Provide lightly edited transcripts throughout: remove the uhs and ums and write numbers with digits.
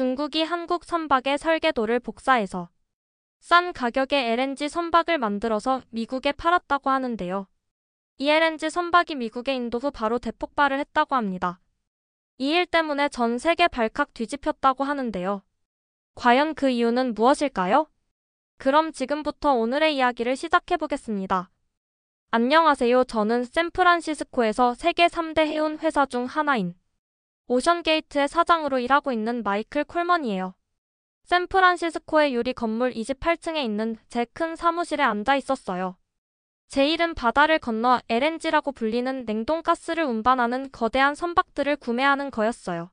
중국이 한국 선박의 설계도를 복사해서 싼 가격에 LNG 선박을 만들어서 미국에 팔았다고 하는데요. 이 LNG 선박이 미국에 인도 후 바로 대폭발을 했다고 합니다. 이 일 때문에 전 세계 발칵 뒤집혔다고 하는데요. 과연 그 이유는 무엇일까요? 그럼 지금부터 오늘의 이야기를 시작해보겠습니다. 안녕하세요. 저는 샌프란시스코에서 세계 3대 해운 회사 중 하나인 오션게이트의 사장으로 일하고 있는 마이클 콜먼이에요. 샌프란시스코의 유리 건물 28층에 있는 제 큰 사무실에 앉아 있었어요. 제 일은 바다를 건너 LNG라고 불리는 냉동가스를 운반하는 거대한 선박들을 구매하는 거였어요.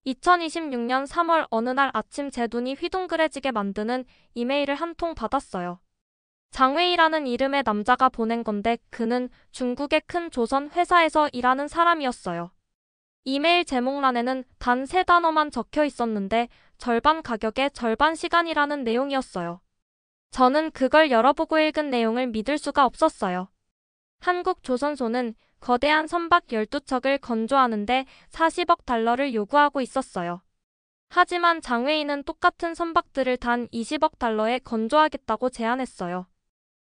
2026년 3월 어느 날 아침 제 눈이 휘둥그레지게 만드는 이메일을 한 통 받았어요. 장웨이라는 이름의 남자가 보낸 건데 그는 중국의 큰 조선 회사에서 일하는 사람이었어요. 이메일 제목란에는 단 3단어만 적혀 있었는데 절반 가격에 절반 시간이라는 내용이었어요. 저는 그걸 열어보고 읽은 내용을 믿을 수가 없었어요. 한국조선소는 거대한 선박 12척을 건조하는데 40억 달러를 요구하고 있었어요. 하지만 장웨이는 똑같은 선박들을 단 20억 달러에 건조하겠다고 제안했어요.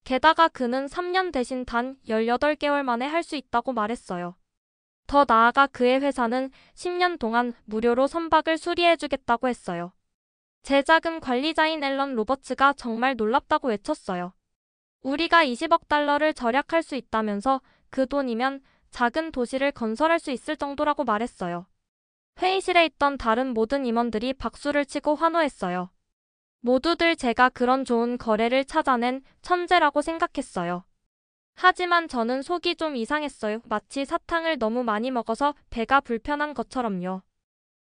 게다가 그는 3년 대신 단 18개월 만에 할 수 있다고 말했어요. 더 나아가 그의 회사는 10년 동안 무료로 선박을 수리해주겠다고 했어요. 제 작은 관리자인 앨런 로버츠가 정말 놀랍다고 외쳤어요. 우리가 20억 달러를 절약할 수 있다면서 그 돈이면 작은 도시를 건설할 수 있을 정도라고 말했어요. 회의실에 있던 다른 모든 임원들이 박수를 치고 환호했어요. 모두들 제가 그런 좋은 거래를 찾아낸 천재라고 생각했어요. 하지만 저는 속이 좀 이상했어요. 마치 사탕을 너무 많이 먹어서 배가 불편한 것처럼요.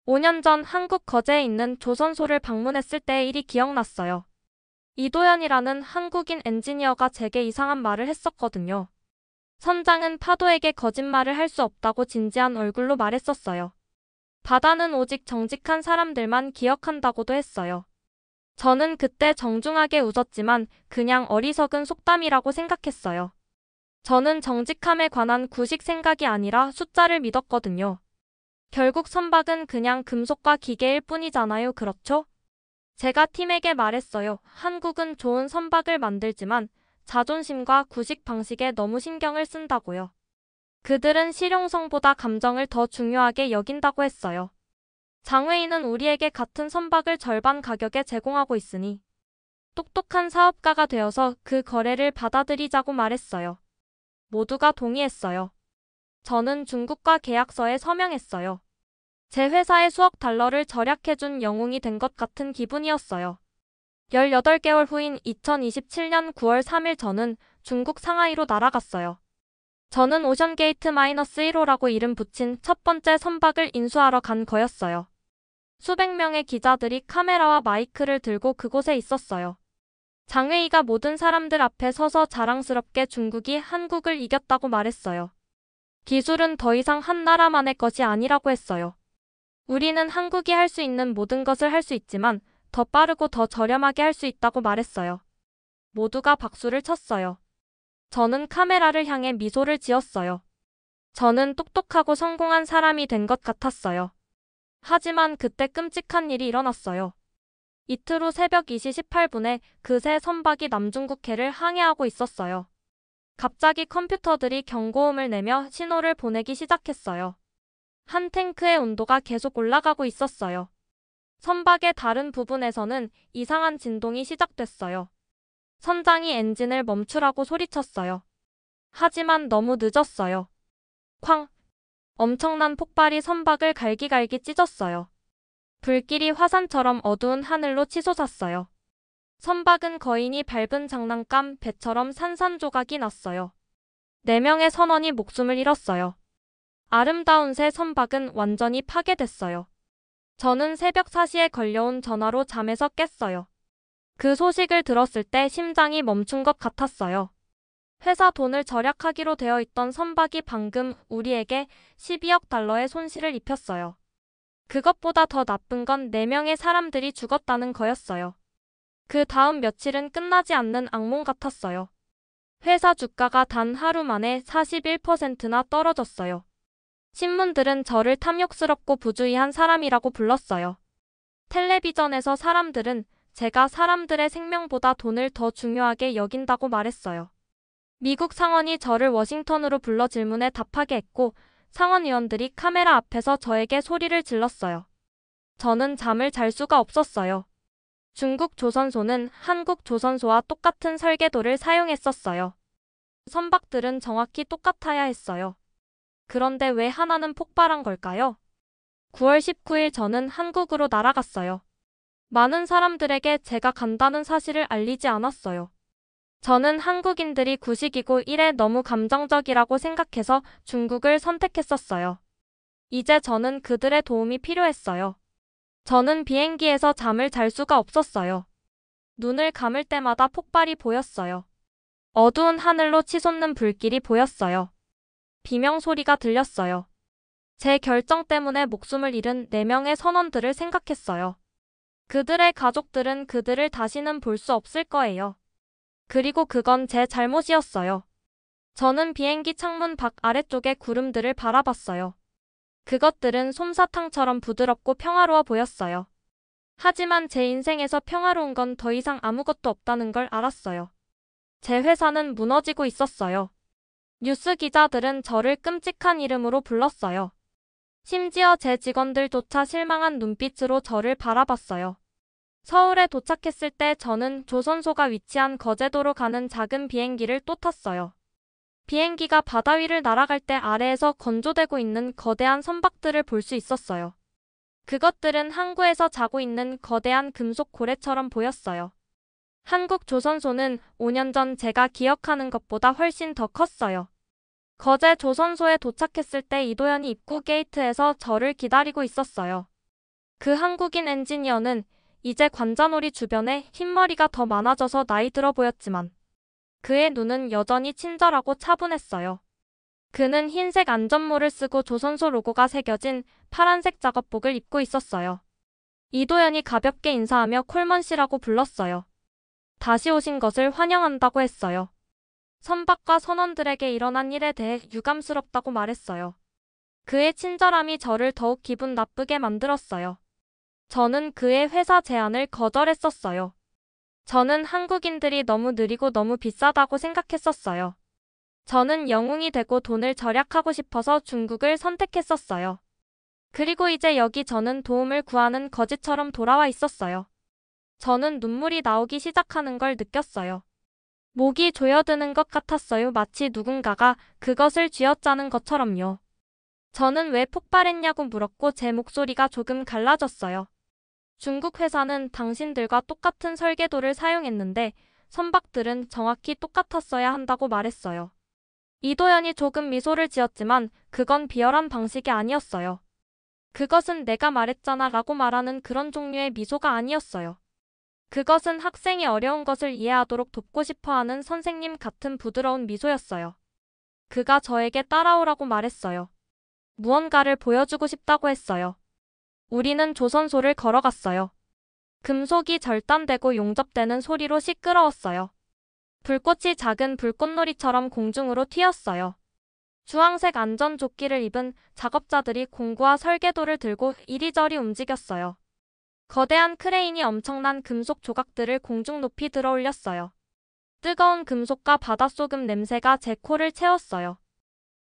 5년 전 한국 거제에 있는 조선소를 방문했을 때의 일이 기억났어요. 이도현이라는 한국인 엔지니어가 제게 이상한 말을 했었거든요. 선장은 파도에게 거짓말을 할 수 없다고 진지한 얼굴로 말했었어요. 바다는 오직 정직한 사람들만 기억한다고도 했어요. 저는 그때 정중하게 웃었지만 그냥 어리석은 속담이라고 생각했어요. 저는 정직함에 관한 구식 생각이 아니라 숫자를 믿었거든요. 결국 선박은 그냥 금속과 기계일 뿐이잖아요. 그렇죠? 제가 팀에게 말했어요. 한국은 좋은 선박을 만들지만 자존심과 구식 방식에 너무 신경을 쓴다고요. 그들은 실용성보다 감정을 더 중요하게 여긴다고 했어요. 장웨이는 우리에게 같은 선박을 절반 가격에 제공하고 있으니 똑똑한 사업가가 되어서 그 거래를 받아들이자고 말했어요. 모두가 동의했어요. 저는 중국과 계약서에 서명했어요. 제 회사에 수억 달러를 절약해준 영웅이 된 것 같은 기분이었어요. 18개월 후인 2027년 9월 3일 저는 중국 상하이로 날아갔어요. 저는 오션게이트 -1호라고 이름 붙인 첫 번째 선박을 인수하러 간 거였어요. 수백 명의 기자들이 카메라와 마이크를 들고 그곳에 있었어요. 장웨이가 모든 사람들 앞에 서서 자랑스럽게 중국이 한국을 이겼다고 말했어요. 기술은 더 이상 한 나라만의 것이 아니라고 했어요. 우리는 한국이 할 수 있는 모든 것을 할 수 있지만 더 빠르고 더 저렴하게 할 수 있다고 말했어요. 모두가 박수를 쳤어요. 저는 카메라를 향해 미소를 지었어요. 저는 똑똑하고 성공한 사람이 된 것 같았어요. 하지만 그때 끔찍한 일이 일어났어요. 이틀 후 새벽 2시 18분에 그 새 선박이 남중국해를 항해하고 있었어요. 갑자기 컴퓨터들이 경고음을 내며 신호를 보내기 시작했어요. 한 탱크의 온도가 계속 올라가고 있었어요. 선박의 다른 부분에서는 이상한 진동이 시작됐어요. 선장이 엔진을 멈추라고 소리쳤어요. 하지만 너무 늦었어요. 쾅! 엄청난 폭발이 선박을 갈기갈기 찢었어요. 불길이 화산처럼 어두운 하늘로 치솟았어요. 선박은 거인이 밟은 장난감 배처럼 산산조각이 났어요. 4명의 선원이 목숨을 잃었어요. 아름다운 새 선박은 완전히 파괴됐어요. 저는 새벽 4시에 걸려온 전화로 잠에서 깼어요. 그 소식을 들었을 때 심장이 멈춘 것 같았어요. 회사 돈을 절약하기로 되어 있던 선박이 방금 우리에게 12억 달러의 손실을 입혔어요. 그것보다 더 나쁜 건 4명의 사람들이 죽었다는 거였어요. 그 다음 며칠은 끝나지 않는 악몽 같았어요. 회사 주가가 단 하루 만에 41%나 떨어졌어요. 신문들은 저를 탐욕스럽고 부주의한 사람이라고 불렀어요. 텔레비전에서 사람들은 제가 사람들의 생명보다 돈을 더 중요하게 여긴다고 말했어요. 미국 상원이 저를 워싱턴으로 불러 질문에 답하게 했고 상원 의원들이 카메라 앞에서 저에게 소리를 질렀어요. 저는 잠을 잘 수가 없었어요. 중국 조선소는 한국 조선소와 똑같은 설계도를 사용했었어요. 선박들은 정확히 똑같아야 했어요. 그런데 왜 하나는 폭발한 걸까요? 9월 19일 저는 한국으로 날아갔어요. 많은 사람들에게 제가 간다는 사실을 알리지 않았어요. 저는 한국인들이 구식이고 일에 너무 감정적이라고 생각해서 중국을 선택했었어요. 이제 저는 그들의 도움이 필요했어요. 저는 비행기에서 잠을 잘 수가 없었어요. 눈을 감을 때마다 폭발이 보였어요. 어두운 하늘로 치솟는 불길이 보였어요. 비명 소리가 들렸어요. 제 결정 때문에 목숨을 잃은 4명의 선원들을 생각했어요. 그들의 가족들은 그들을 다시는 볼 수 없을 거예요. 그리고 그건 제 잘못이었어요. 저는 비행기 창문 밖 아래쪽의 구름들을 바라봤어요. 그것들은 솜사탕처럼 부드럽고 평화로워 보였어요. 하지만 제 인생에서 평화로운 건 더 이상 아무것도 없다는 걸 알았어요. 제 회사는 무너지고 있었어요. 뉴스 기자들은 저를 끔찍한 이름으로 불렀어요. 심지어 제 직원들조차 실망한 눈빛으로 저를 바라봤어요. 서울에 도착했을 때 저는 조선소가 위치한 거제도로 가는 작은 비행기를 또 탔어요. 비행기가 바다 위를 날아갈 때 아래에서 건조되고 있는 거대한 선박들을 볼 수 있었어요. 그것들은 항구에서 자고 있는 거대한 금속 고래처럼 보였어요. 한국 조선소는 5년 전 제가 기억하는 것보다 훨씬 더 컸어요. 거제 조선소에 도착했을 때 이도현이 입구 게이트에서 저를 기다리고 있었어요. 그 한국인 엔지니어는 이제 관자놀이 주변에 흰머리가 더 많아져서 나이 들어 보였지만 그의 눈은 여전히 친절하고 차분했어요. 그는 흰색 안전모를 쓰고 조선소 로고가 새겨진 파란색 작업복을 입고 있었어요. 이도현이 가볍게 인사하며 콜먼 씨라고 불렀어요. 다시 오신 것을 환영한다고 했어요. 선박과 선원들에게 일어난 일에 대해 유감스럽다고 말했어요. 그의 친절함이 저를 더욱 기분 나쁘게 만들었어요. 저는 그의 회사 제안을 거절했었어요. 저는 한국인들이 너무 느리고 너무 비싸다고 생각했었어요. 저는 영웅이 되고 돈을 절약하고 싶어서 중국을 선택했었어요. 그리고 이제 여기 저는 도움을 구하는 거지처럼 돌아와 있었어요. 저는 눈물이 나오기 시작하는 걸 느꼈어요. 목이 조여드는 것 같았어요. 마치 누군가가 그것을 쥐어짜는 것처럼요. 저는 왜 폭발했냐고 물었고 제 목소리가 조금 갈라졌어요. 중국 회사는 당신들과 똑같은 설계도를 사용했는데 선박들은 정확히 똑같았어야 한다고 말했어요. 이도현이 조금 미소를 지었지만 그건 비열한 방식이 아니었어요. 그것은 내가 말했잖아 라고 말하는 그런 종류의 미소가 아니었어요. 그것은 학생이 어려운 것을 이해하도록 돕고 싶어하는 선생님 같은 부드러운 미소였어요. 그가 저에게 따라오라고 말했어요. 무언가를 보여주고 싶다고 했어요. 우리는 조선소를 걸어갔어요. 금속이 절단되고 용접되는 소리로 시끄러웠어요. 불꽃이 작은 불꽃놀이처럼 공중으로 튀었어요. 주황색 안전조끼를 입은 작업자들이 공구와 설계도를 들고 이리저리 움직였어요. 거대한 크레인이 엄청난 금속 조각들을 공중 높이 들어올렸어요. 뜨거운 금속과 바닷소금 냄새가 제 코를 채웠어요.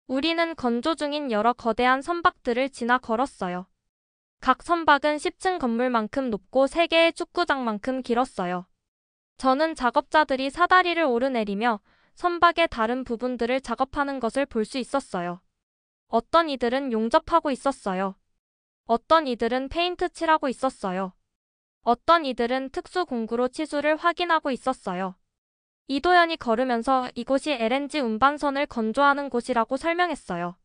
우리는 건조 중인 여러 거대한 선박들을 지나 걸었어요. 각 선박은 10층 건물만큼 높고 3개의 축구장만큼 길었어요. 저는 작업자들이 사다리를 오르내리며 선박의 다른 부분들을 작업하는 것을 볼 수 있었어요. 어떤 이들은 용접하고 있었어요. 어떤 이들은 페인트 칠하고 있었어요. 어떤 이들은 특수 공구로 치수를 확인하고 있었어요. 이도현이 걸으면서 이곳이 LNG 운반선을 건조하는 곳이라고 설명했어요.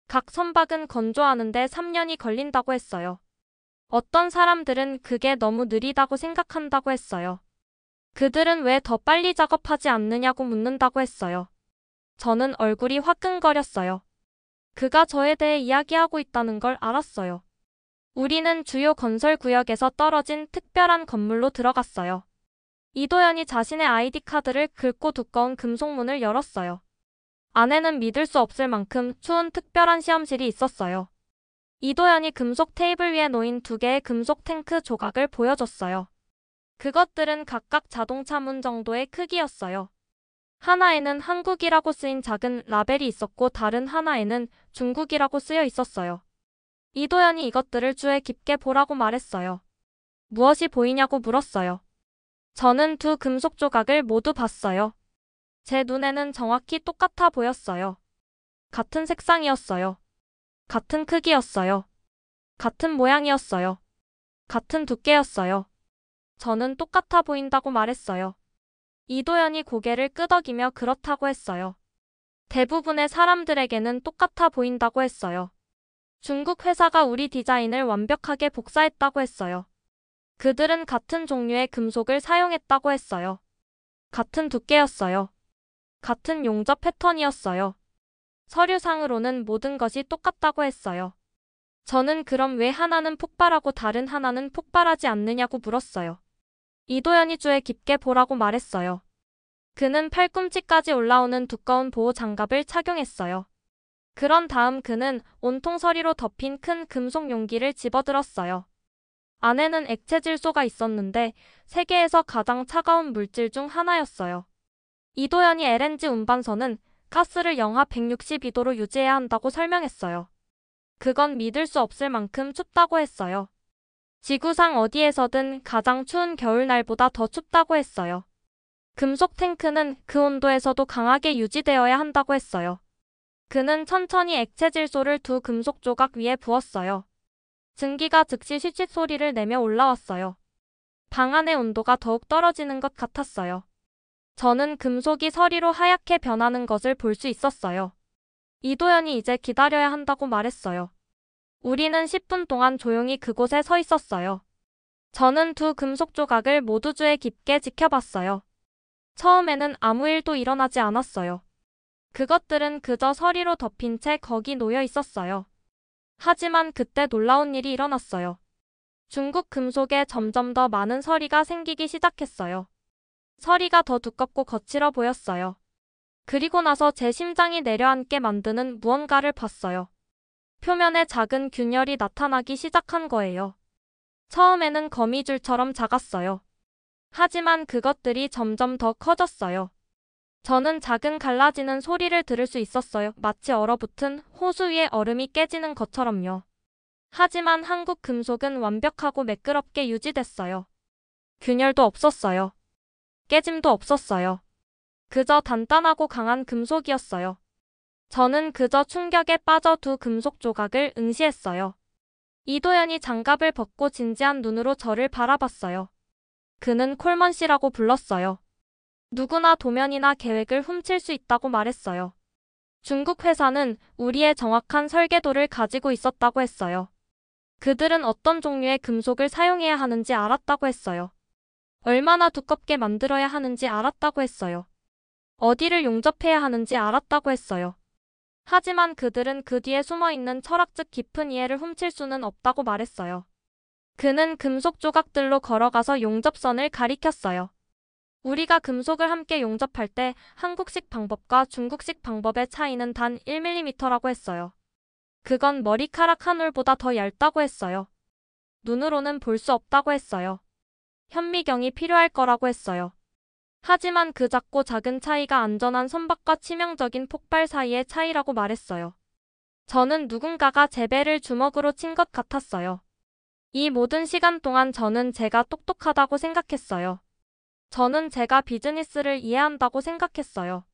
각 선박은 건조하는데 3년이 걸린다고 했어요. 어떤 사람들은 그게 너무 느리다고 생각한다고 했어요. 그들은 왜 더 빨리 작업하지 않느냐고 묻는다고 했어요. 저는 얼굴이 화끈거렸어요. 그가 저에 대해 이야기하고 있다는 걸 알았어요. 우리는 주요 건설 구역에서 떨어진 특별한 건물로 들어갔어요. 이도현이 자신의 아이디 카드를 긁고 두꺼운 금속문을 열었어요. 안에는 믿을 수 없을 만큼 추운 특별한 시험실이 있었어요. 이도현이 금속 테이블 위에 놓인 2개의 금속 탱크 조각을 보여줬어요. 그것들은 각각 자동차 문 정도의 크기였어요. 하나에는 한국이라고 쓰인 작은 라벨이 있었고 다른 하나에는 중국이라고 쓰여 있었어요. 이도현이 이것들을 주의 깊게 보라고 말했어요. 무엇이 보이냐고 물었어요. 저는 2 금속 조각을 모두 봤어요. 제 눈에는 정확히 똑같아 보였어요. 같은 색상이었어요. 같은 크기였어요. 같은 모양이었어요. 같은 두께였어요. 저는 똑같아 보인다고 말했어요. 이도현이 고개를 끄덕이며 그렇다고 했어요. 대부분의 사람들에게는 똑같아 보인다고 했어요. 중국 회사가 우리 디자인을 완벽하게 복사했다고 했어요. 그들은 같은 종류의 금속을 사용했다고 했어요. 같은 두께였어요. 같은 용접 패턴이었어요. 서류상으로는 모든 것이 똑같다고 했어요. 저는 그럼 왜 하나는 폭발하고 다른 하나는 폭발하지 않느냐고 물었어요. 이도현이 주의 깊게 보라고 말했어요. 그는 팔꿈치까지 올라오는 두꺼운 보호 장갑을 착용했어요. 그런 다음 그는 온통 서리로 덮인 큰 금속 용기를 집어들었어요. 안에는 액체 질소가 있었는데 세계에서 가장 차가운 물질 중 하나였어요. 이도현이 LNG 운반선은 가스를 영하 162도로 유지해야 한다고 설명했어요. 그건 믿을 수 없을 만큼 춥다고 했어요. 지구상 어디에서든 가장 추운 겨울날보다 더 춥다고 했어요. 금속 탱크는 그 온도에서도 강하게 유지되어야 한다고 했어요. 그는 천천히 액체 질소를 2 금속 조각 위에 부었어요. 증기가 즉시 쉿쉿 소리를 내며 올라왔어요. 방 안의 온도가 더욱 떨어지는 것 같았어요. 저는 금속이 서리로 하얗게 변하는 것을 볼 수 있었어요. 이도현이 이제 기다려야 한다고 말했어요. 우리는 10분 동안 조용히 그곳에 서 있었어요. 저는 2 금속 조각을 모두 주의 깊게 지켜봤어요. 처음에는 아무 일도 일어나지 않았어요. 그것들은 그저 서리로 덮인 채 거기 놓여 있었어요. 하지만 그때 놀라운 일이 일어났어요. 중국 금속에 점점 더 많은 서리가 생기기 시작했어요. 서리가 더 두껍고 거칠어 보였어요. 그리고 나서 제 심장이 내려앉게 만드는 무언가를 봤어요. 표면에 작은 균열이 나타나기 시작한 거예요. 처음에는 거미줄처럼 작았어요. 하지만 그것들이 점점 더 커졌어요. 저는 작은 갈라지는 소리를 들을 수 있었어요. 마치 얼어붙은 호수 위에 얼음이 깨지는 것처럼요. 하지만 한국 금속은 완벽하고 매끄럽게 유지됐어요. 균열도 없었어요. 깨짐도 없었어요. 그저 단단하고 강한 금속이었어요. 저는 그저 충격에 빠져 2 금속 조각을 응시했어요. 이도현이 장갑을 벗고 진지한 눈으로 저를 바라봤어요. 그는 콜먼 씨라고 불렀어요. 누구나 도면이나 계획을 훔칠 수 있다고 말했어요. 중국 회사는 우리의 정확한 설계도를 가지고 있었다고 했어요. 그들은 어떤 종류의 금속을 사용해야 하는지 알았다고 했어요. 얼마나 두껍게 만들어야 하는지 알았다고 했어요. 어디를 용접해야 하는지 알았다고 했어요. 하지만 그들은 그 뒤에 숨어있는 철학적 깊은 이해를 훔칠 수는 없다고 말했어요. 그는 금속 조각들로 걸어가서 용접선을 가리켰어요. 우리가 금속을 함께 용접할 때 한국식 방법과 중국식 방법의 차이는 단 1mm라고 했어요. 그건 머리카락 한 올보다 더 얇다고 했어요. 눈으로는 볼 수 없다고 했어요. 현미경이 필요할 거라고 했어요. 하지만 그 작고 작은 차이가 안전한 선박과 치명적인 폭발 사이의 차이라고 말했어요. 저는 누군가가 제 배를 주먹으로 친 것 같았어요. 이 모든 시간 동안 저는 제가 똑똑하다고 생각했어요. 저는 제가 비즈니스를 이해한다고 생각했어요.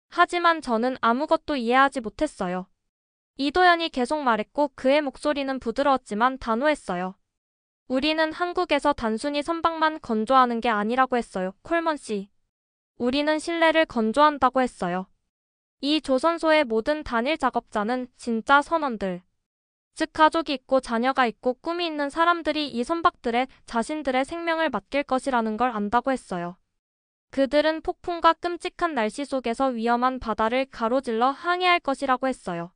하지만 저는 아무것도 이해하지 못했어요. 이도현이 계속 말했고 그의 목소리는 부드러웠지만 단호했어요. 우리는 한국에서 단순히 선박만 건조하는 게 아니라고 했어요. 콜먼 씨. 우리는 실내를 건조한다고 했어요. 이 조선소의 모든 단일 작업자는 진짜 선원들. 즉 가족이 있고 자녀가 있고 꿈이 있는 사람들이 이 선박들에 자신들의 생명을 맡길 것이라는 걸 안다고 했어요. 그들은 폭풍과 끔찍한 날씨 속에서 위험한 바다를 가로질러 항해할 것이라고 했어요.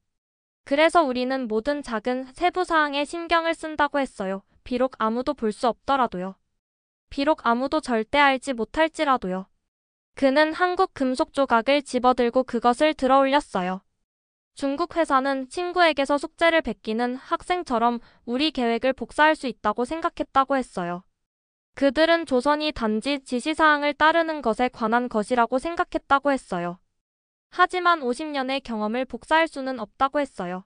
그래서 우리는 모든 작은 세부 사항에 신경을 쓴다고 했어요. 비록 아무도 볼 수 없더라도요. 비록 아무도 절대 알지 못할지라도요. 그는 한국 금속 조각을 집어들고 그것을 들어 올렸어요. 중국 회사는 친구에게서 숙제를 베끼는 학생처럼 우리 계획을 복사할 수 있다고 생각했다고 했어요. 그들은 조선이 단지 지시사항을 따르는 것에 관한 것이라고 생각했다고 했어요. 하지만 50년의 경험을 복사할 수는 없다고 했어요.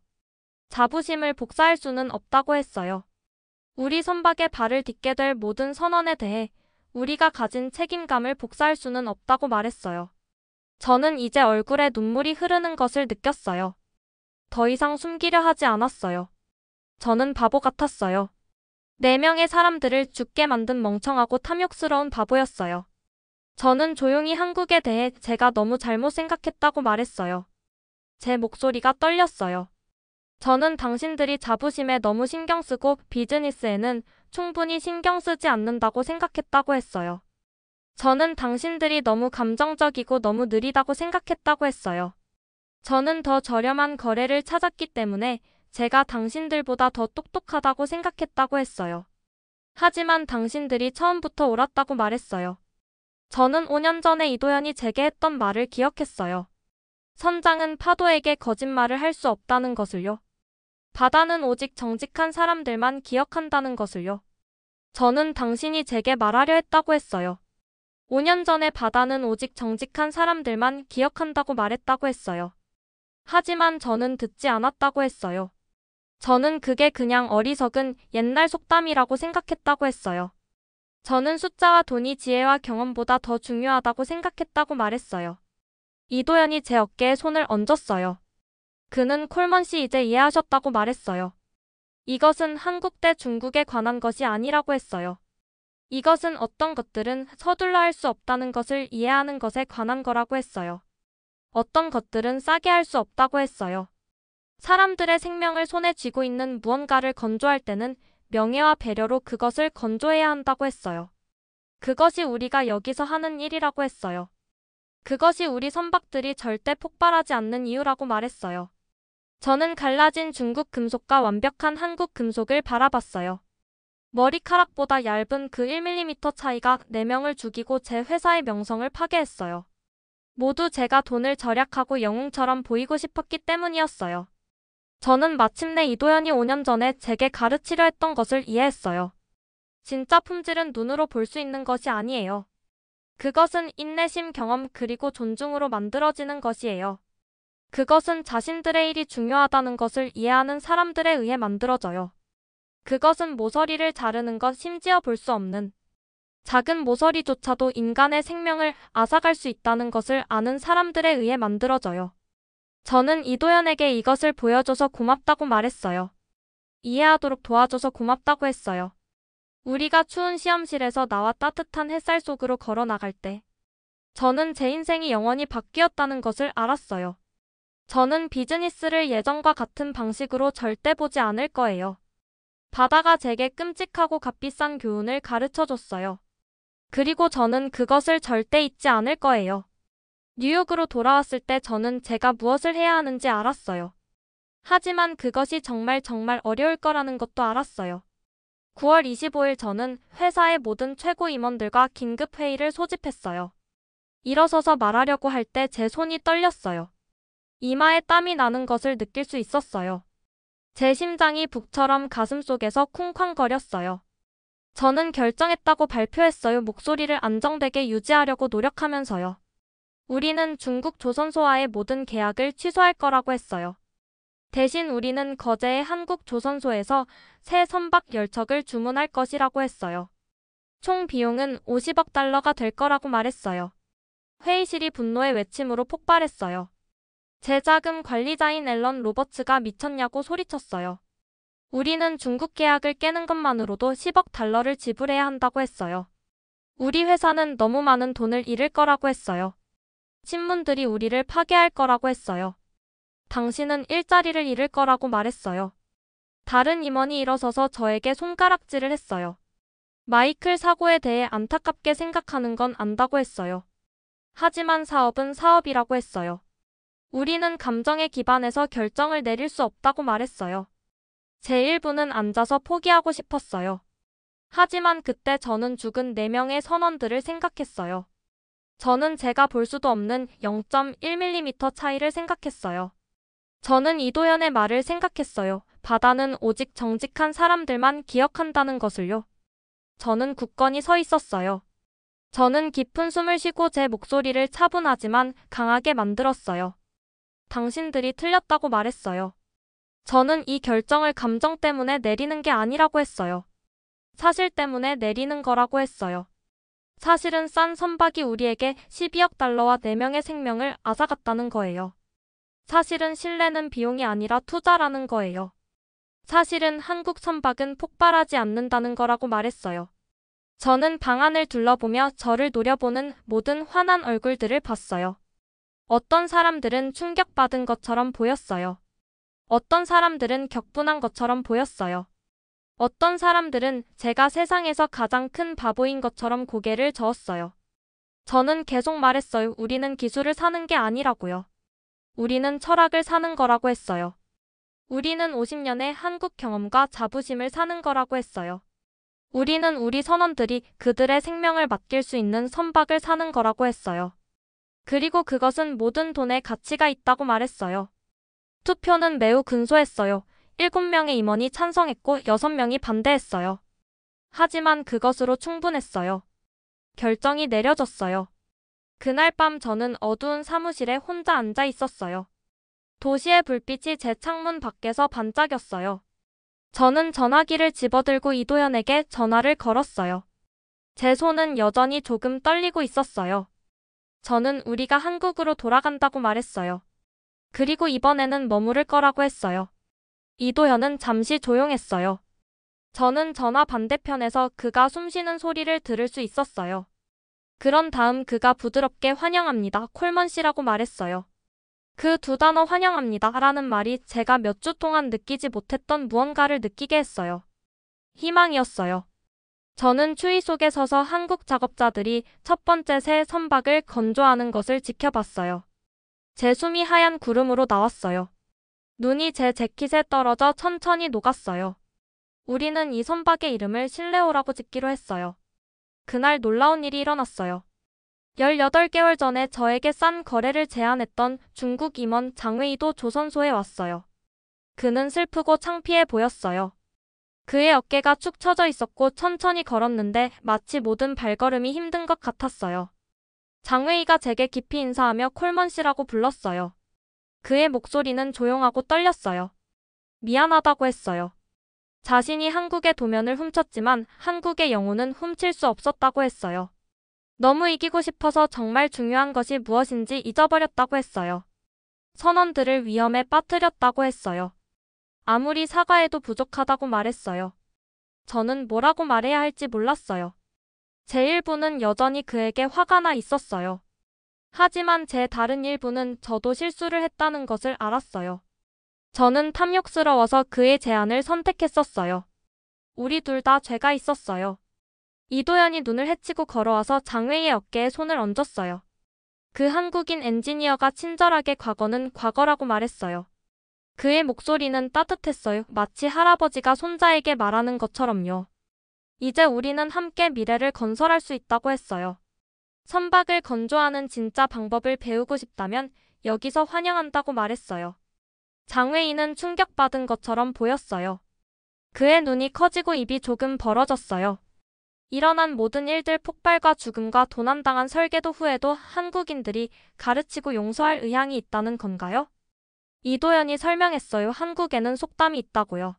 자부심을 복사할 수는 없다고 했어요. 우리 선박에 발을 딛게 될 모든 선언에 대해 우리가 가진 책임감을 복사할 수는 없다고 말했어요. 저는 이제 얼굴에 눈물이 흐르는 것을 느꼈어요. 더 이상 숨기려 하지 않았어요. 저는 바보 같았어요. 4명의 사람들을 죽게 만든 멍청하고 탐욕스러운 바보였어요. 저는 조용히 한국에 대해 제가 너무 잘못 생각했다고 말했어요. 제 목소리가 떨렸어요. 저는 당신들이 자부심에 너무 신경 쓰고 비즈니스에는 충분히 신경 쓰지 않는다고 생각했다고 했어요. 저는 당신들이 너무 감정적이고 너무 느리다고 생각했다고 했어요. 저는 더 저렴한 거래를 찾았기 때문에 제가 당신들보다 더 똑똑하다고 생각했다고 했어요. 하지만 당신들이 처음부터 옳았다고 말했어요. 저는 5년 전에 이도현이 제게 했던 말을 기억했어요. 선장은 파도에게 거짓말을 할 수 없다는 것을요. 바다는 오직 정직한 사람들만 기억한다는 것을요. 저는 당신이 제게 말하려 했다고 했어요. 5년 전에 바다는 오직 정직한 사람들만 기억한다고 말했다고 했어요. 하지만 저는 듣지 않았다고 했어요. 저는 그게 그냥 어리석은 옛날 속담이라고 생각했다고 했어요. 저는 숫자와 돈이 지혜와 경험보다 더 중요하다고 생각했다고 말했어요. 이도현이 제 어깨에 손을 얹었어요. 그는 콜먼 씨 이제 이해하셨다고 말했어요. 이것은 한국 대 중국에 관한 것이 아니라고 했어요. 이것은 어떤 것들은 서둘러 할 수 없다는 것을 이해하는 것에 관한 거라고 했어요. 어떤 것들은 싸게 할 수 없다고 했어요. 사람들의 생명을 손에 쥐고 있는 무언가를 건조할 때는 명예와 배려로 그것을 건조해야 한다고 했어요. 그것이 우리가 여기서 하는 일이라고 했어요. 그것이 우리 선박들이 절대 폭발하지 않는 이유라고 말했어요. 저는 갈라진 중국 금속과 완벽한 한국 금속을 바라봤어요. 머리카락보다 얇은 그 1mm 차이가 4명을 죽이고 제 회사의 명성을 파괴했어요. 모두 제가 돈을 절약하고 영웅처럼 보이고 싶었기 때문이었어요. 저는 마침내 이도현이 5년 전에 제게 가르치려 했던 것을 이해했어요. 진짜 품질은 눈으로 볼 수 있는 것이 아니에요. 그것은 인내심, 경험, 그리고 존중으로 만들어지는 것이에요. 그것은 자신들의 일이 중요하다는 것을 이해하는 사람들에 의해 만들어져요. 그것은 모서리를 자르는 것, 심지어 볼 수 없는 작은 모서리조차도 인간의 생명을 앗아갈 수 있다는 것을 아는 사람들에 의해 만들어져요. 저는 이도현에게 이것을 보여줘서 고맙다고 말했어요. 이해하도록 도와줘서 고맙다고 했어요. 우리가 추운 시험실에서 나와 따뜻한 햇살 속으로 걸어 나갈 때 저는 제 인생이 영원히 바뀌었다는 것을 알았어요. 저는 비즈니스를 예전과 같은 방식으로 절대 보지 않을 거예요. 바다가 제게 끔찍하고 값비싼 교훈을 가르쳐줬어요. 그리고 저는 그것을 절대 잊지 않을 거예요. 뉴욕으로 돌아왔을 때 저는 제가 무엇을 해야 하는지 알았어요. 하지만 그것이 정말 어려울 거라는 것도 알았어요. 9월 25일 저는 회사의 모든 최고 임원들과 긴급 회의를 소집했어요. 일어서서 말하려고 할 때 제 손이 떨렸어요. 이마에 땀이 나는 것을 느낄 수 있었어요. 제 심장이 북처럼 가슴속에서 쿵쾅거렸어요. 저는 결정했다고 발표했어요. 목소리를 안정되게 유지하려고 노력하면서요. 우리는 중국 조선소와의 모든 계약을 취소할 거라고 했어요. 대신 우리는 거제의 한국 조선소에서 새 선박 10척을 주문할 것이라고 했어요. 총 비용은 50억 달러가 될 거라고 말했어요. 회의실이 분노의 외침으로 폭발했어요. 제 자금 관리자인 앨런 로버츠가 미쳤냐고 소리쳤어요. 우리는 중국 계약을 깨는 것만으로도 10억 달러를 지불해야 한다고 했어요. 우리 회사는 너무 많은 돈을 잃을 거라고 했어요. 신문들이 우리를 파괴할 거라고 했어요. 당신은 일자리를 잃을 거라고 말했어요. 다른 임원이 일어서서 저에게 손가락질을 했어요. 마이클 사고에 대해 안타깝게 생각하는 건 안다고 했어요. 하지만 사업은 사업이라고 했어요. 우리는 감정에 기반해서 결정을 내릴 수 없다고 말했어요. 제 일부는 앉아서 포기하고 싶었어요. 하지만 그때 저는 죽은 4명의 선원들을 생각했어요. 저는 제가 볼 수도 없는 0.1mm 차이를 생각했어요. 저는 이도현의 말을 생각했어요. 바다는 오직 정직한 사람들만 기억한다는 것을요. 저는 굳건히 서 있었어요. 저는 깊은 숨을 쉬고 제 목소리를 차분하지만 강하게 만들었어요. 당신들이 틀렸다고 말했어요. 저는 이 결정을 감정 때문에 내리는 게 아니라고 했어요. 사실 때문에 내리는 거라고 했어요. 사실은 싼 선박이 우리에게 12억 달러와 4명의 생명을 앗아갔다는 거예요. 사실은 신뢰는 비용이 아니라 투자라는 거예요. 사실은 한국 선박은 폭발하지 않는다는 거라고 말했어요. 저는 방 안을 둘러보며 저를 노려보는 모든 환한 얼굴들을 봤어요. 어떤 사람들은 충격받은 것처럼 보였어요. 어떤 사람들은 격분한 것처럼 보였어요. 어떤 사람들은 제가 세상에서 가장 큰 바보인 것처럼 고개를 저었어요. 저는 계속 말했어요. 우리는 기술을 사는 게 아니라고요. 우리는 철학을 사는 거라고 했어요. 우리는 50년의 한국 경험과 자부심을 사는 거라고 했어요. 우리는 우리 선원들이 그들의 생명을 맡길 수 있는 선박을 사는 거라고 했어요. 그리고 그것은 모든 돈에 가치가 있다고 말했어요. 투표는 매우 근소했어요. 7명의 임원이 찬성했고 6명이 반대했어요. 하지만 그것으로 충분했어요. 결정이 내려졌어요. 그날 밤 저는 어두운 사무실에 혼자 앉아 있었어요. 도시의 불빛이 제 창문 밖에서 반짝였어요. 저는 전화기를 집어들고 이도현에게 전화를 걸었어요. 제 손은 여전히 조금 떨리고 있었어요. 저는 우리가 한국으로 돌아간다고 말했어요. 그리고 이번에는 머무를 거라고 했어요. 이도현은 잠시 조용했어요. 저는 전화 반대편에서 그가 숨쉬는 소리를 들을 수 있었어요. 그런 다음 그가 부드럽게 환영합니다. 콜먼 씨라고 말했어요. 그 두 단어 환영합니다 라는 말이 제가 몇 주 동안 느끼지 못했던 무언가를 느끼게 했어요. 희망이었어요. 저는 추위 속에 서서 한국 작업자들이 첫 번째 새 선박을 건조하는 것을 지켜봤어요. 제 숨이 하얀 구름으로 나왔어요. 눈이 제 재킷에 떨어져 천천히 녹았어요. 우리는 이 선박의 이름을 신레오라고 짓기로 했어요. 그날 놀라운 일이 일어났어요. 18개월 전에 저에게 싼 거래를 제안했던 중국 임원 장웨이도 조선소에 왔어요. 그는 슬프고 창피해 보였어요. 그의 어깨가 축 처져 있었고 천천히 걸었는데 마치 모든 발걸음이 힘든 것 같았어요. 장웨이가 제게 깊이 인사하며 콜먼 씨라고 불렀어요. 그의 목소리는 조용하고 떨렸어요. 미안하다고 했어요. 자신이 한국의 도면을 훔쳤지만 한국의 영혼은 훔칠 수 없었다고 했어요. 너무 이기고 싶어서 정말 중요한 것이 무엇인지 잊어버렸다고 했어요. 선원들을 위험에 빠뜨렸다고 했어요. 아무리 사과해도 부족하다고 말했어요. 저는 뭐라고 말해야 할지 몰랐어요. 제 일부는 여전히 그에게 화가 나 있었어요. 하지만 제 다른 일부는 저도 실수를 했다는 것을 알았어요. 저는 탐욕스러워서 그의 제안을 선택했었어요. 우리 둘 다 죄가 있었어요. 이도현이 눈을 헤치고 걸어와서 장웨이의 어깨에 손을 얹었어요. 그 한국인 엔지니어가 친절하게 과거는 과거라고 말했어요. 그의 목소리는 따뜻했어요. 마치 할아버지가 손자에게 말하는 것처럼요. 이제 우리는 함께 미래를 건설할 수 있다고 했어요. 선박을 건조하는 진짜 방법을 배우고 싶다면 여기서 환영한다고 말했어요. 장웨이는 충격받은 것처럼 보였어요. 그의 눈이 커지고 입이 조금 벌어졌어요. 일어난 모든 일들, 폭발과 죽음과 도난당한 설계도 후에도 한국인들이 가르치고 용서할 의향이 있다는 건가요? 이도현이 설명했어요. 한국에는 속담이 있다고요.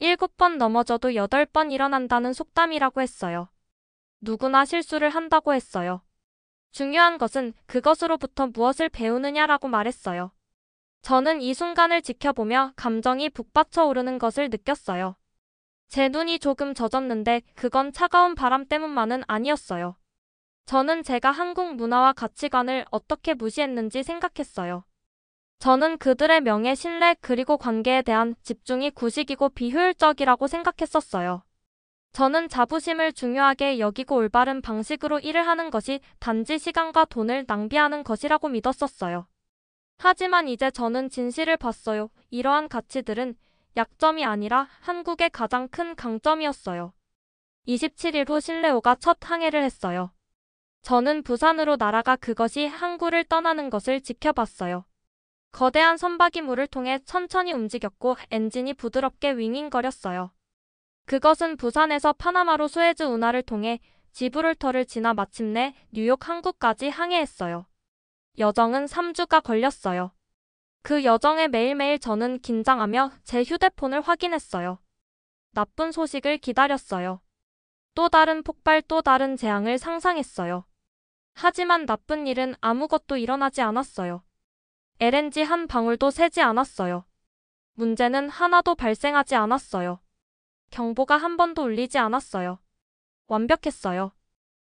7번 넘어져도 8번 일어난다는 속담이라고 했어요. 누구나 실수를 한다고 했어요. 중요한 것은 그것으로부터 무엇을 배우느냐라고 말했어요. 저는 이 순간을 지켜보며 감정이 북받쳐 오르는 것을 느꼈어요. 제 눈이 조금 젖었는데 그건 차가운 바람 때문만은 아니었어요. 저는 제가 한국 문화와 가치관을 어떻게 무시했는지 생각했어요. 저는 그들의 명예, 신뢰 그리고 관계에 대한 집중이 구식이고 비효율적이라고 생각했었어요. 저는 자부심을 중요하게 여기고 올바른 방식으로 일을 하는 것이 단지 시간과 돈을 낭비하는 것이라고 믿었었어요. 하지만 이제 저는 진실을 봤어요. 이러한 가치들은 약점이 아니라 한국의 가장 큰 강점이었어요. 27일 후 신레오가 첫 항해를 했어요. 저는 부산으로 날아가 그것이 항구를 떠나는 것을 지켜봤어요. 거대한 선박이 물을 통해 천천히 움직였고 엔진이 부드럽게 윙윙거렸어요. 그것은 부산에서 파나마로 수에즈 운하를 통해 지브롤터를 지나 마침내 뉴욕 항구까지 항해했어요. 여정은 3주가 걸렸어요. 그 여정에 매일매일 저는 긴장하며 제 휴대폰을 확인했어요. 나쁜 소식을 기다렸어요. 또 다른 폭발, 또 다른 재앙을 상상했어요. 하지만 나쁜 일은 아무것도 일어나지 않았어요. LNG 한 방울도 새지 않았어요. 문제는 하나도 발생하지 않았어요. 경보가 한 번도 울리지 않았어요. 완벽했어요.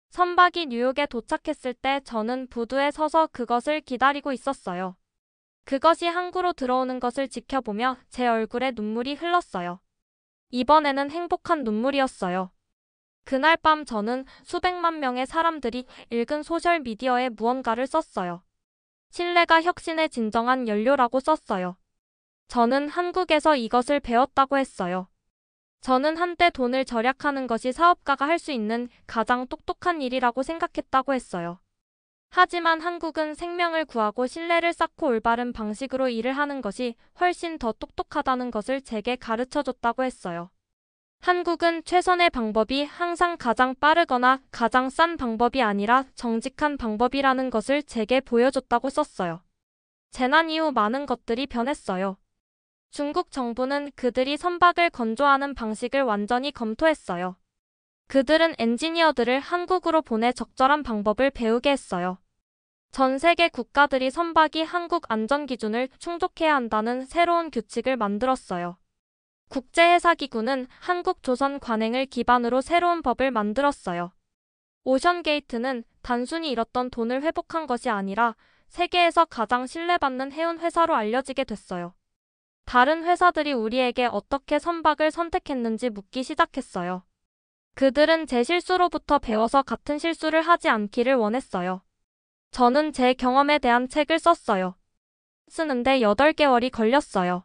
선박이 뉴욕에 도착했을 때 저는 부두에 서서 그것을 기다리고 있었어요. 그것이 항구로 들어오는 것을 지켜보며 제 얼굴에 눈물이 흘렀어요. 이번에는 행복한 눈물이었어요. 그날 밤 저는 수백만 명의 사람들이 읽은 소셜미디어에 무언가를 썼어요. 신뢰가 혁신의 진정한 연료라고 썼어요. 저는 한국에서 이것을 배웠다고 했어요. 저는 한때 돈을 절약하는 것이 사업가가 할 수 있는 가장 똑똑한 일이라고 생각했다고 했어요. 하지만 한국은 생명을 구하고 신뢰를 쌓고 올바른 방식으로 일을 하는 것이 훨씬 더 똑똑하다는 것을 제게 가르쳐줬다고 했어요. 한국은 최선의 방법이 항상 가장 빠르거나 가장 싼 방법이 아니라 정직한 방법이라는 것을 제게 보여줬다고 썼어요. 재난 이후 많은 것들이 변했어요. 중국 정부는 그들이 선박을 건조하는 방식을 완전히 검토했어요. 그들은 엔지니어들을 한국으로 보내 적절한 방법을 배우게 했어요. 전 세계 국가들이 선박이 한국 안전기준을 충족해야 한다는 새로운 규칙을 만들었어요. 국제해사기구는 한국조선 관행을 기반으로 새로운 법을 만들었어요. 오션게이트는 단순히 잃었던 돈을 회복한 것이 아니라 세계에서 가장 신뢰받는 해운 회사로 알려지게 됐어요. 다른 회사들이 우리에게 어떻게 선박을 선택했는지 묻기 시작했어요. 그들은 제 실수로부터 배워서 같은 실수를 하지 않기를 원했어요. 저는 제 경험에 대한 책을 썼어요. 쓰는데 8개월이 걸렸어요.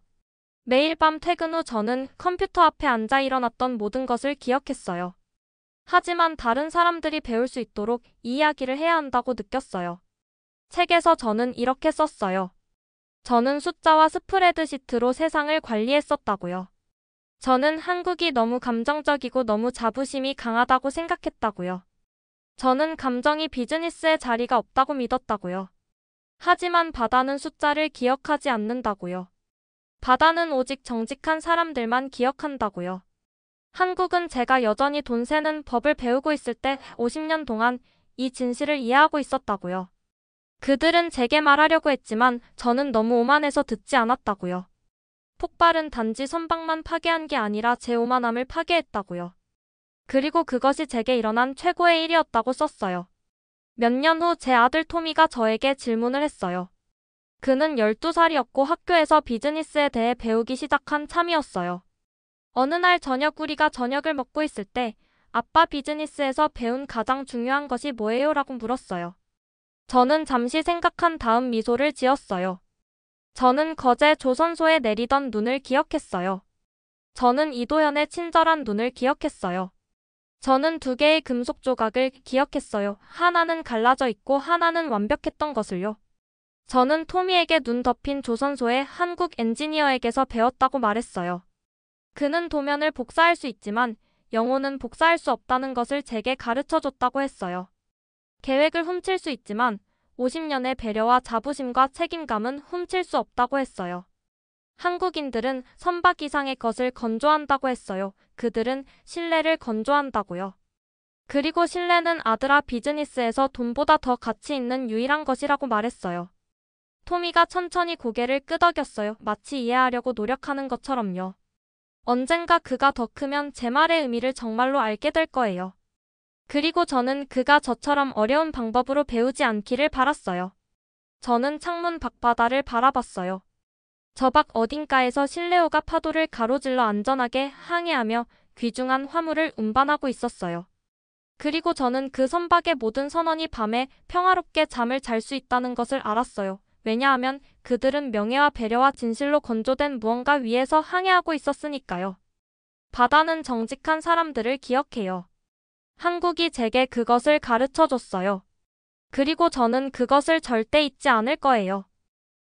매일 밤 퇴근 후 저는 컴퓨터 앞에 앉아 일어났던 모든 것을 기억했어요. 하지만 다른 사람들이 배울 수 있도록 이야기를 해야 한다고 느꼈어요. 책에서 저는 이렇게 썼어요. 저는 숫자와 스프레드시트로 세상을 관리했었다고요. 저는 한국이 너무 감정적이고 너무 자부심이 강하다고 생각했다고요. 저는 감정이 비즈니스에 자리가 없다고 믿었다고요. 하지만 바다는 숫자를 기억하지 않는다고요. 바다는 오직 정직한 사람들만 기억한다고요. 한국은 제가 여전히 돈 세는 법을 배우고 있을 때 50년 동안 이 진실을 이해하고 있었다고요. 그들은 제게 말하려고 했지만 저는 너무 오만해서 듣지 않았다고요. 폭발은 단지 선박만 파괴한 게 아니라 제 오만함을 파괴했다고요. 그리고 그것이 제게 일어난 최고의 일이었다고 썼어요. 몇 년 후 제 아들 토미가 저에게 질문을 했어요. 그는 12살이었고 학교에서 비즈니스에 대해 배우기 시작한 참이었어요. 어느 날 저녁 우리가 저녁을 먹고 있을 때 아빠 비즈니스에서 배운 가장 중요한 것이 뭐예요? 라고 물었어요. 저는 잠시 생각한 다음 미소를 지었어요. 저는 거제 조선소에 내리던 눈을 기억했어요. 저는 이도현의 친절한 눈을 기억했어요. 저는 2개의 금속 조각을 기억했어요. 하나는 갈라져 있고 하나는 완벽했던 것을요. 저는 토미에게 눈 덮인 조선소의 한국 엔지니어에게서 배웠다고 말했어요. 그는 도면을 복사할 수 있지만 영혼은 복사할 수 없다는 것을 제게 가르쳐줬다고 했어요. 계획을 훔칠 수 있지만 50년의 배려와 자부심과 책임감은 훔칠 수 없다고 했어요. 한국인들은 선박 이상의 것을 건조한다고 했어요. 그들은 신뢰를 건조한다고요. 그리고 신뢰는 아들아 비즈니스에서 돈보다 더 가치 있는 유일한 것이라고 말했어요. 토미가 천천히 고개를 끄덕였어요. 마치 이해하려고 노력하는 것처럼요. 언젠가 그가 더 크면 제 말의 의미를 정말로 알게 될 거예요. 그리고 저는 그가 저처럼 어려운 방법으로 배우지 않기를 바랐어요. 저는 창문 밖바다를 바라봤어요. 저 밖 어딘가에서 실레오가 파도를 가로질러 안전하게 항해하며 귀중한 화물을 운반하고 있었어요. 그리고 저는 그 선박의 모든 선원이 밤에 평화롭게 잠을 잘 수 있다는 것을 알았어요. 왜냐하면 그들은 명예와 배려와 진실로 건조된 무언가 위에서 항해하고 있었으니까요. 바다는 정직한 사람들을 기억해요. 한국이 제게 그것을 가르쳐줬어요. 그리고 저는 그것을 절대 잊지 않을 거예요.